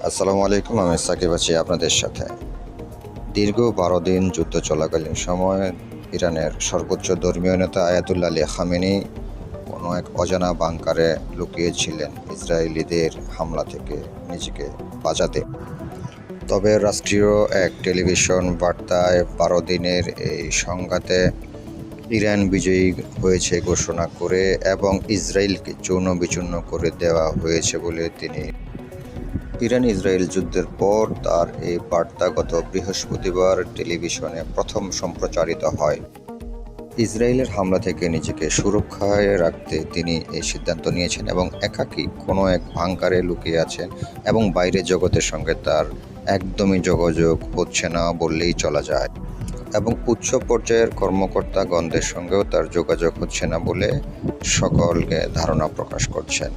আসসালামু আলাইকুম, আমি সাকিব আছি আপনাদের সাথে। দীর্ঘ ১২ দিন যুদ্ধ চলাকালীন সময়ে ইরানের সর্বোচ্চ ধর্মীয় নেতা আয়াতুল্লাহ আলী খামেনি কোনো এক অজানা বাংকারে লুকিয়েছিলেন ইসরায়েলিদের হামলা থেকে নিজেকে বাঁচাতে। তবে রাষ্ট্রীয় এক টেলিভিশন বার্তায় ১২ দিনের এই সংঘাতে ইরান বিজয়ী হয়েছে ঘোষণা করে এবং ইসরায়েলকে চূর্ণ বিচূর্ণ করে দেওয়া হয়েছে বলে তিনি ইরান ইসরায়েল যুদ্ধের পর তার এই বার্তা গত বৃহস্পতিবার টেলিভিশনে প্রথম সম্প্রচারিত হয়। ইসরায়েলের হামলা থেকে নিজেকে সুরক্ষায় রাখতে তিনি এই সিদ্ধান্ত নিয়েছেন এবং একাকী কোনো এক বাংকারে লুকিয়ে আছেন এবং বাইরের জগতের সঙ্গে তার একদমই যোগাযোগ হচ্ছে না বললেই চলা যায় এবং উচ্চ পর্যায়ের কর্মকর্তাগণদের সঙ্গেও তার যোগাযোগ হচ্ছে না বলে সকলকে ধারণা প্রকাশ করছেন।